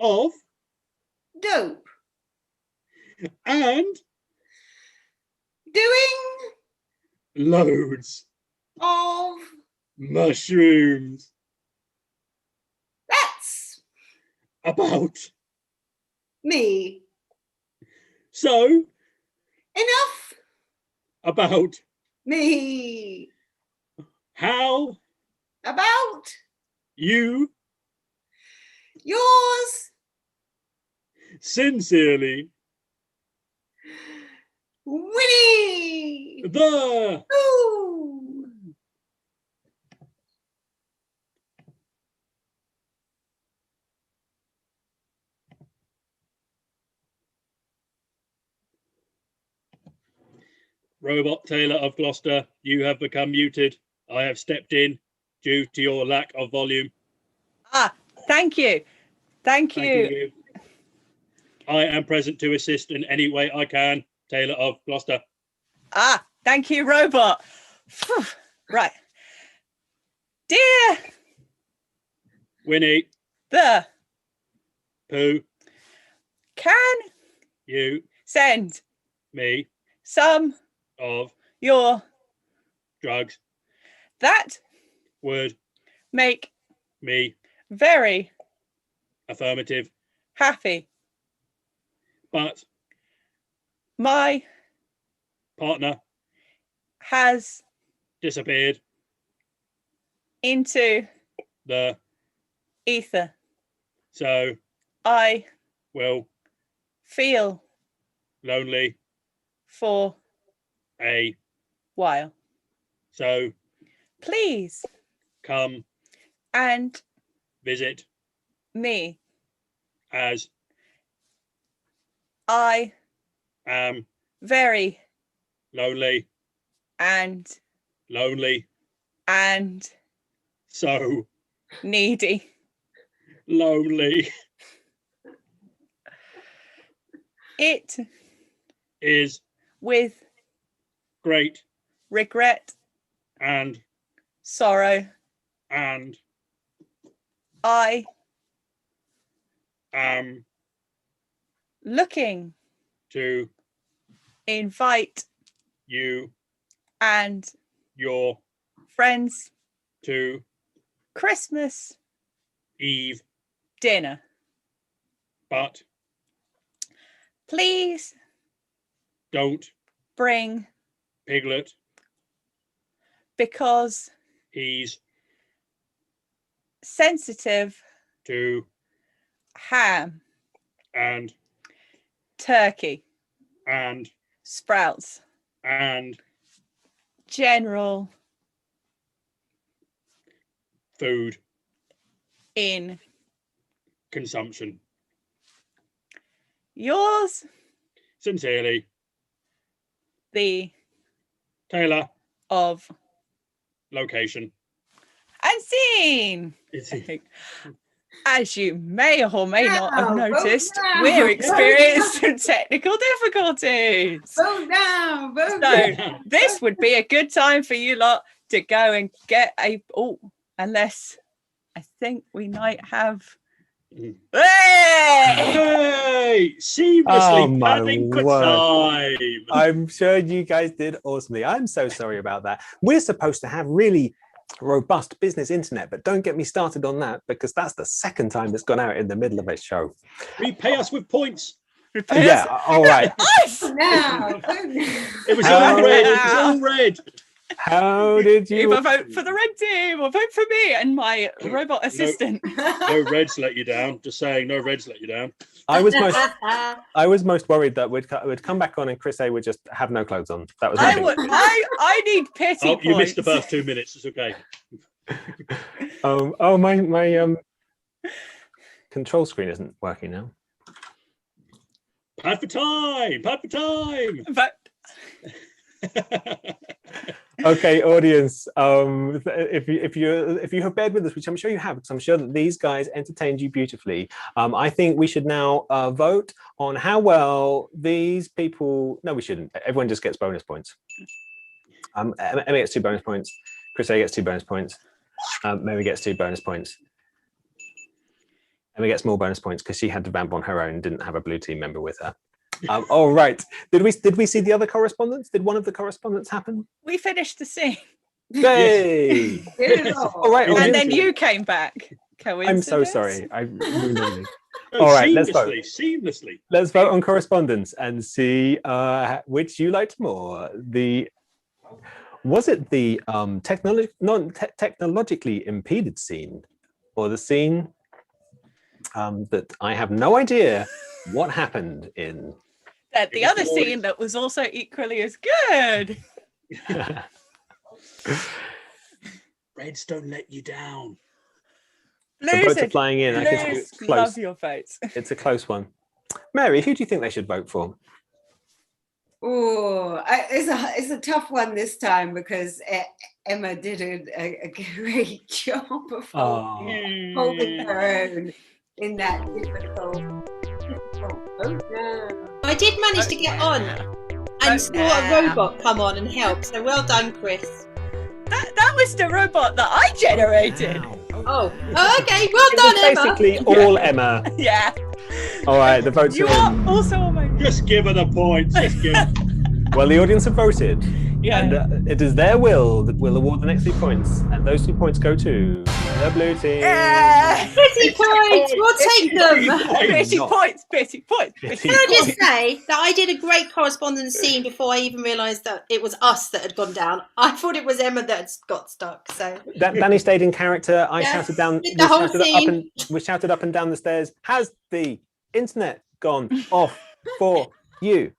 of dope and doing loads of mushrooms. that's About me. so Enough about me. how About you yours sincerely Winnie. the Ooh. Robot Taylor of Gloucester. You have become muted. I have stepped in due to your lack of volume. Ah, thank you. Thank Thank you. you. I am present to assist in any way I can. Taylor of Gloucester. Ah, thank you, robot. Phew. Right. Dear Winnie the Pooh, can you send me some of your drugs that would make me very affirmative, happy. but My partner has disappeared. into The ether. so I will feel lonely for a while. so Please come and visit me. as I am very lonely and so needy. lonely. It Is with great regret, and sorrow, I am looking to invite you and your friends to Christmas Eve, dinner. but Please don't bring Piglet. because He's sensitive to ham, and turkey, and sprouts, general food in consumption. yours, Sincerely, the Taylor. of Location. and scene. Is he? As you may or may not have Now, vote noticed, now. we're experiencing some technical difficulties. Vote now. Vote So now. this would be a good time for you lot to go and get a unless I think we might have Mhm. Hey! Hey! Seamlessly Oh, my padding for word. time. I'm sure you guys did awesomely. I'm so sorry about that. We're supposed to have really robust business internet, but don't get me started on that because that's the second time it's gone out in the middle of a show. Repay us with points. Yeah, all right. Us! Now. Vote now. It was How- all red. It was all red. How did you? Either vote for the red team or vote for me and my robot assistant. No Reds let you down. Just saying, no Reds let you down. I was most worried that we'd come back on and Chris A would just have no clothes on. That was. I need pity points. You missed the first 2 minutes. It's okay. My control screen isn't working now. Pad for time. But Okay, audience. If you have bared with us, which I'm sure you have, because I'm sure that these guys entertained you beautifully. I think we should now vote on how well these people. No, we shouldn't. Everyone just gets bonus points. Emma gets 2 bonus points. Chris A gets 2 bonus points. Mary gets 2 bonus points. Emma gets more bonus points because she had to vamp on her own and didn't have a blue team member with her. All right. Did we see the other correspondence? Did one of the correspondence happen? we finished the scene. Yay! All right. And then you came back. I'm so sorry. All right, let's vote. Seamlessly. Let's vote on correspondence and see which you liked more. Was it the technologically impeded scene, or the scene that I have no idea what happened in? The other scene that was also equally as good. Reds don't let you down. The votes are flying in. I can see it's close. Love your votes. It's a close one. Mary, who do you think they should vote for? Oh, it's a tough one this time because Emma did a great job of holding her own in that difficult vote. I did manage to get on and saw a robot come on and help. So well done, Chris. That was the robot that I generated. Oh, okay. Well done, Emma. Basically, all Emma. Yeah. All right, the votes You are in. are also on my. Just give her the points. Well, the audience have voted. Yeah. And it is their will that will award the next 2 points. And those 2 points go to the blue team. Pity points. We'll take them. Pity points. Can I just say that I did a great correspondence scene before I even realised that it was us that had gone down. I thought it was Emma that had got stuck. So Danny stayed in character. I shouted down. did the whole scene. We shouted up and down the stairs. Has the internet gone off for you?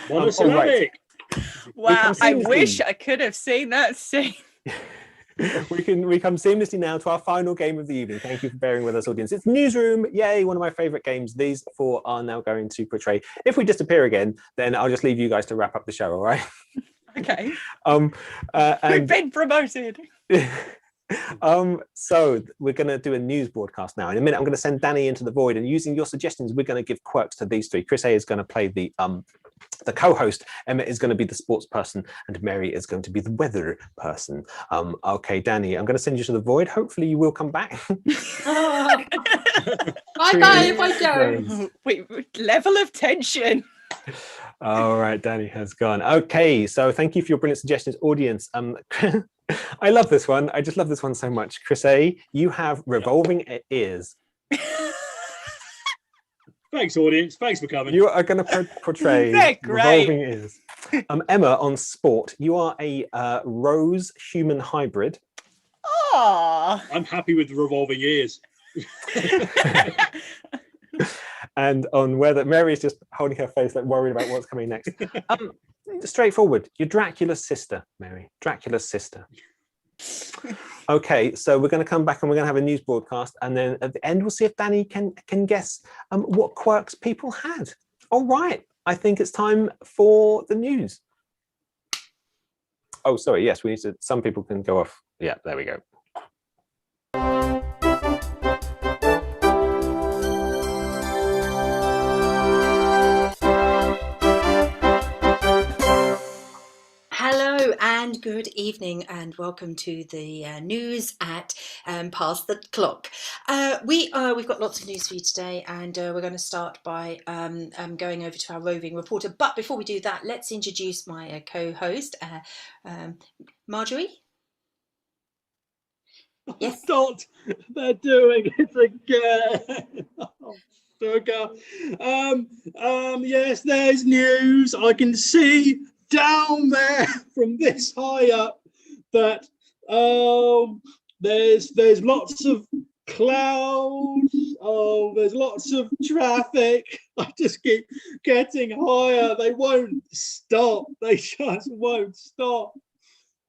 Celebic. Wow, I wish I could have seen that scene. We come seamlessly now to our final game of the evening. Thank you for bearing with us, audience. It's Newsroom. Yay, one of my favourite games. These 4 are now going to portray. If we disappear again, then I'll just leave you guys to wrap up the show, all right? Okay. We've been promoted. So we're going to do a news broadcast now. In a minute, I'm going to send Danny into the void, and using your suggestions, we're going to give quirks to these 3. Chris A is going to play the co-host, Emma is going to be the sports person, and Mary is going to be the weather person. Okay, Danny, I'm going to send you to the void. Hopefully you will come back. bye if I don't. Wait, level of tension. All right, Danny has gone. Okay, so thank you for your brilliant suggestions, audience. I love this one. I just love this one so much. Chris A, you have revolving ears. Thanks, audience. Thanks for coming. You are going to portray revolving ears. Emma, on sport, you are a rose human hybrid. Aww. I'm happy with the revolving ears. And on weather, Mary is just holding her face, like worried about what's coming next. Straightforward. You're Dracula's sister, Mary. Dracula's sister. Okay, so we're going to come back and we're going to have a news broadcast, and then at the end we'll see if Danny can guess what quirks people had. All right, I think it's time for the news. Oh, sorry. Yes, we need to. Some people can go off. Yeah, there we go. Hello and good evening, and welcome to the news at Past the Clock. We've got lots of news for you today, and we're going to start by going over to our roving reporter. But before we do that, let's introduce my co-host, Marjorie. Yes. What they're doing it again. Sugar. Yes, there's news. I can see down there from this high up that there's lots of clouds. Oh, there's lots of traffic. I just keep getting higher. They won't stop. They just won't stop.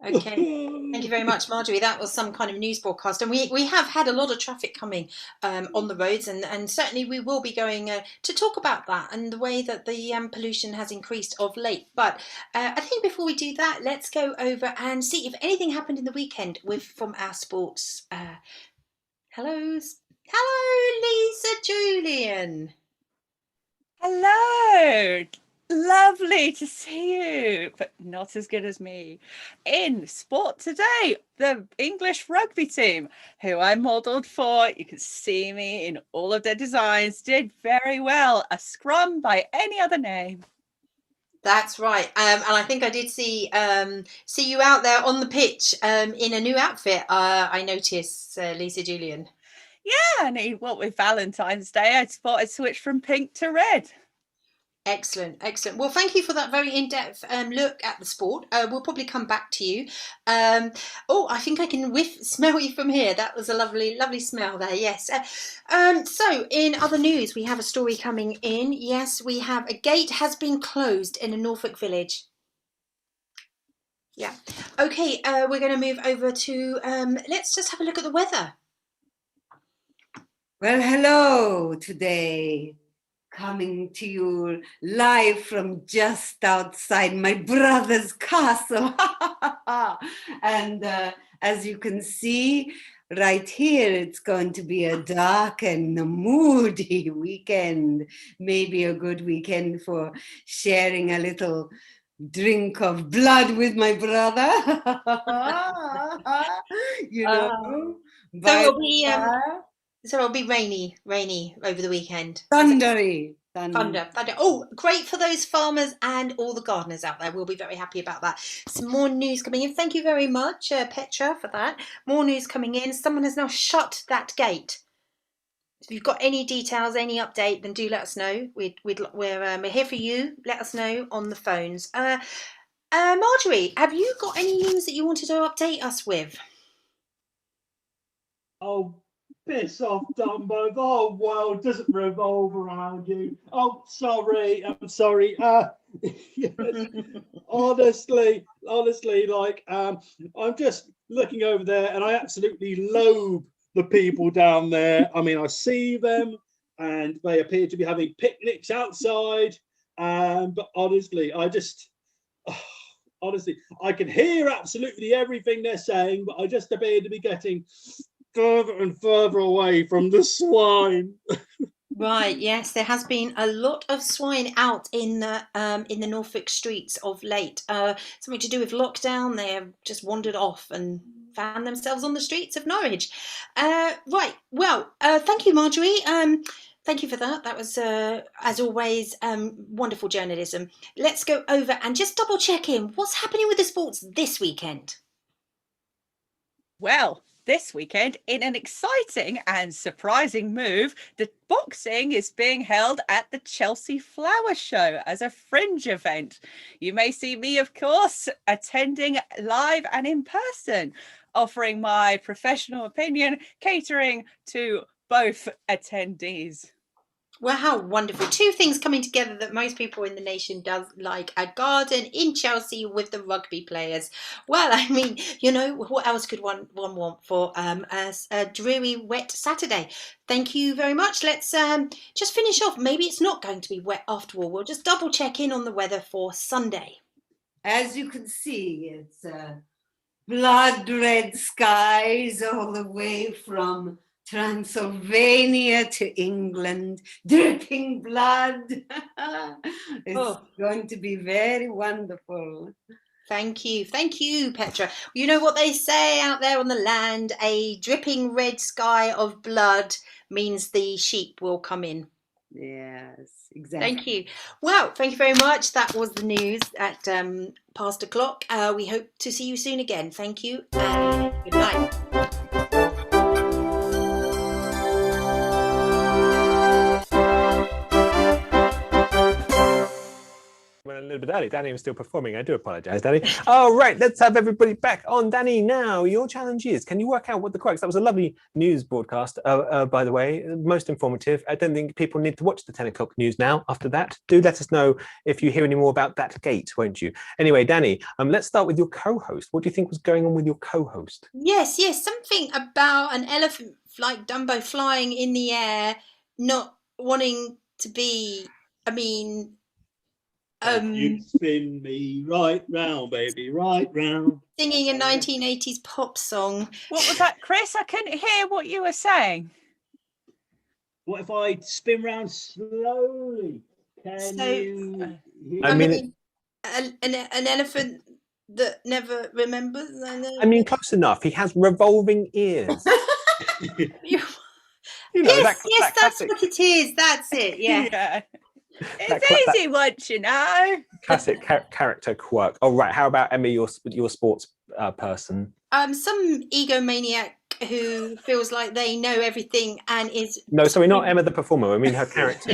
Okay, thank you very much, Marjorie. That was some kind of news broadcast, and we have had a lot of traffic coming on the roads, and certainly we will be going to talk about that and the way that the pollution has increased of late. But I think before we do that, let's go over and see if anything happened in the weekend from our sports. Hello, Lisa Julian. Hello. Lovely to see you, but not as good as me. In sport today, the English rugby team, who I modelled for, you can see me in all of their designs, did very well. A scrum by any other name. That's right, and I think I did see you out there on the pitch in a new outfit. I noticed, Lisa Julian. Yeah, and what with Valentine's Day, I thought I'd switch from pink to red. Excellent. Well, thank you for that very in-depth look at the sport. We'll probably come back to you. I think I can smell you from here. That was a lovely smell there. Yes. So in other news, we have a story coming in. Yes, we have a gate has been closed in a Norfolk village. Yeah. Okay, we're going to move over to, let's just have a look at the weather. Well, hello today. Coming to you live from just outside my brother's castle. And as you can see right here, it's going to be a dark and a moody weekend. Maybe a good weekend for sharing a little drink of blood with my brother. You know. So it'll be rainy over the weekend. Thundery. Thunder. Oh, great for those farmers and all the gardeners out there. We'll be very happy about that. Some more news coming in. Thank you very much, Petra, for that. More news coming in. Someone has now shut that gate. If you've got any details, any update, then do let us know. We're here for you. Let us know on the phones. Marjorie, have you got any news that you wanted to update us with? Oh, piss off, Dumbo. The whole world doesn't revolve around you. Oh, sorry. I'm sorry. Yes. honestly, like, I'm just looking over there and I absolutely loathe the people down there. I mean, I see them and they appear to be having picnics outside. But honestly, honestly, I can hear absolutely everything they're saying, but I just appear to be getting further and further away from the swine. Right, yes, there has been a lot of swine out in the Norfolk streets of late. Something to do with lockdown. They have just wandered off and found themselves on the streets of Norwich. Right, well, thank you, Marjorie. Thank you for that. That was, as always, wonderful journalism. Let's go over and just double check in. What's happening with the sports this weekend? Well, this weekend, in an exciting and surprising move, the boxing is being held at the Chelsea Flower Show as a fringe event. You may see me, of course, attending live and in person, offering my professional opinion, catering to both attendees. Well, how wonderful. Two things coming together that most people in the nation does like. A garden in Chelsea with the rugby players. Well, I mean, you know, what else could one want for a dreary, wet Saturday? Thank you very much. Let's just finish off. Maybe it's not going to be wet after all. We'll just double check in on the weather for Sunday. As you can see, it's blood red skies all the way from Transylvania to England, dripping blood. It's going to be very wonderful. Thank you, Petra. You know what they say out there on the land, a dripping red sky of blood means the sheep will come in. Yes, exactly. Thank you. Well, thank you very much. That was the news at past o'clock. We hope to see you soon again. Thank you and good night. Went a little bit Danny was still performing. I do apologize, Danny. All right, let's have everybody back on. Danny, now your challenge is, can you work out what the correct, that was a lovely news broadcast, by the way, most informative. I don't think people need to watch the 10 o'clock news now after that. Do let us know if you hear any more about that gate, won't you? Anyway, Danny, let's start with your co-host. What do you think was going on with your co-host? Yes, something about an elephant like Dumbo flying in the air, not wanting to be, You spin me right round, baby, right round. singing a 1980s pop song. What was that, Chris? I couldn't hear what you were saying. What if I spin round slowly? Can you hear An elephant that never remembers. Close enough. He has revolving ears. Yes, that's what it is. That's it. Yeah. It's easy once you know. Classic character quirk. Oh, right. How about Emma, your sports person? Some egomaniac who feels like they know everything and is... No, sorry, not Emma the performer. I mean her character.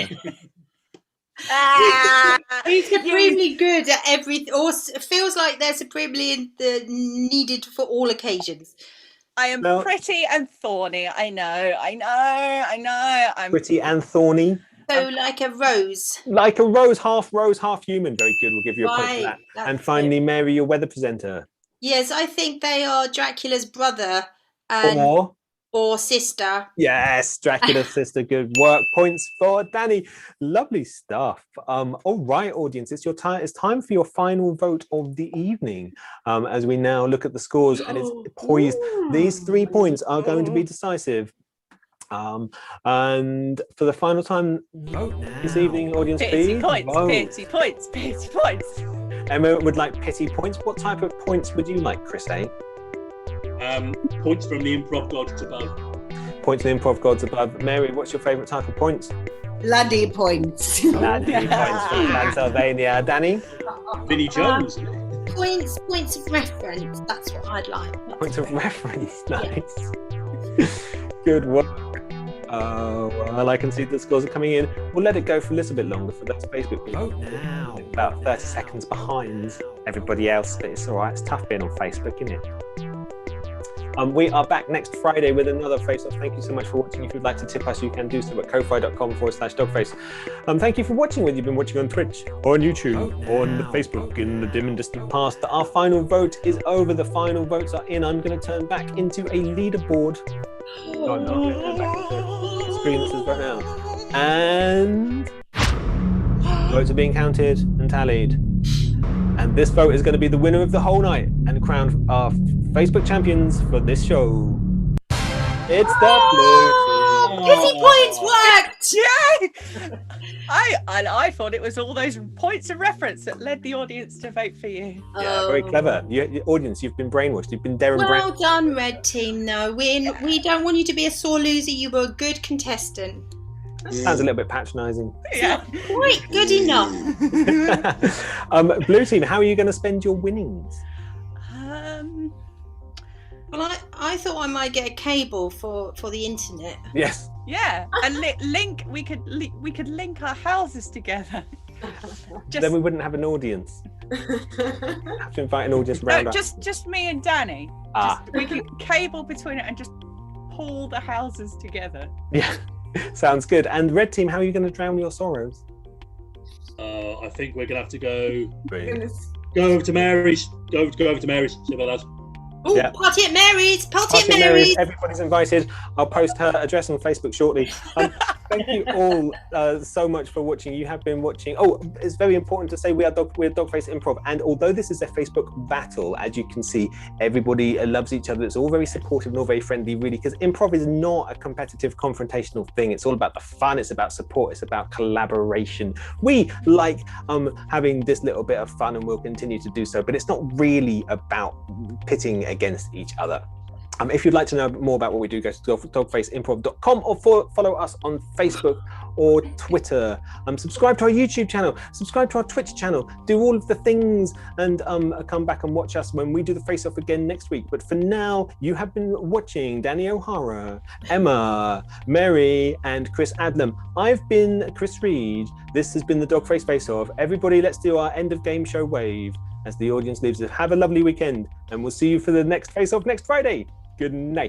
He's supremely good at everything, or feels like they're supremely needed for all occasions. I am pretty and thorny. I know. I'm pretty and thorny. So like a rose. Like a rose, half human. Very good. We'll give you a point for that. And finally, Mary, your weather presenter. Yes, I think they are Dracula's brother or sister. Yes, Dracula's sister. Good work. Points for Danny. Lovely stuff. All right, audience, it's time for your final vote of the evening. As we now look at the scores, and it's poised. These 3 points are going to be decisive. And for the final time this evening, audience, pity please points. Emma would like pity points. What type of points would you like, Chris? Points from the improv gods above. Points from the improv gods above. Mary, what's your favourite type of points? Bloody points. Bloody points from Pennsylvania. Danny? Vinnie Jones. Points of reference. That's what I'd like. Points of reference. Nice. Good work. Well, I can see the scores are coming in. We'll let it go for a little bit longer for those Facebook people. Now, about 30 seconds behind everybody else, but it's all right. It's tough being on Facebook, isn't it? We are back next Friday with another Face Off. Thank you so much for watching. If you'd like to tip us, you can do so at ko-fi.com/dogface. Thank you for watching, whether you've been watching on Twitch or on YouTube or on the Facebook in the dim and distant past. Our final vote is over. The final votes are in. I'm going to turn back into a leaderboard. Oh, no, I'm going to turn back into the screen that says vote now. And votes are being counted and tallied. And this vote is going to be the winner of the whole night and crown our Facebook champions for this show. It's the Blue Team. Pity points worked! Yay! I thought it was all those points of reference that led the audience to vote for you. Yeah, very clever. The audience, you've been brainwashed. You've been Darren Well done, Red Team. No, we don't want you to be a sore loser. You were a good contestant. Sounds a little bit patronising. Yeah. Quite good enough. Blue Team, how are you going to spend your winnings? Well, I thought I might get a cable for the internet. Yes. Yeah, and we could link our houses together. Then we wouldn't have an audience. Have to invite an audience round. No, just me and Danny. We could cable between it and just pull the houses together. Yeah. Sounds good. And Red Team, how are you going to drown your sorrows? I think we're going to have to go over to Mary's. Go over to Mary's. See about that. Oh, yeah. Party at Mary's! Party at Mary's! Everybody's invited. I'll post her address on Facebook shortly. Thank you all so much for watching. You have been watching. Oh, it's very important to say we're Dogface Improv, and although this is a Facebook battle, as you can see, everybody loves each other. It's all very supportive and all very friendly, really, because improv is not a competitive, confrontational thing. It's all about the fun. It's about support. It's about collaboration. We like having this little bit of fun, and we'll continue to do so. But it's not really about pitting against each other. If you'd like to know more about what we do, go to dogfaceimprov.com or follow us on Facebook or Twitter. Subscribe to our YouTube channel, subscribe to our Twitch channel, do all of the things, and come back and watch us when we do the Face Off again next week. But for now, you have been watching Danny O'Hara, Emma, Mary, and Chris Adlam. I've been Chris Reed. This has been the Dogface Face Off. Everybody, let's do our end of game show wave as the audience leaves. Have a lovely weekend, and we'll see you for the next Face Off next Friday. Good night.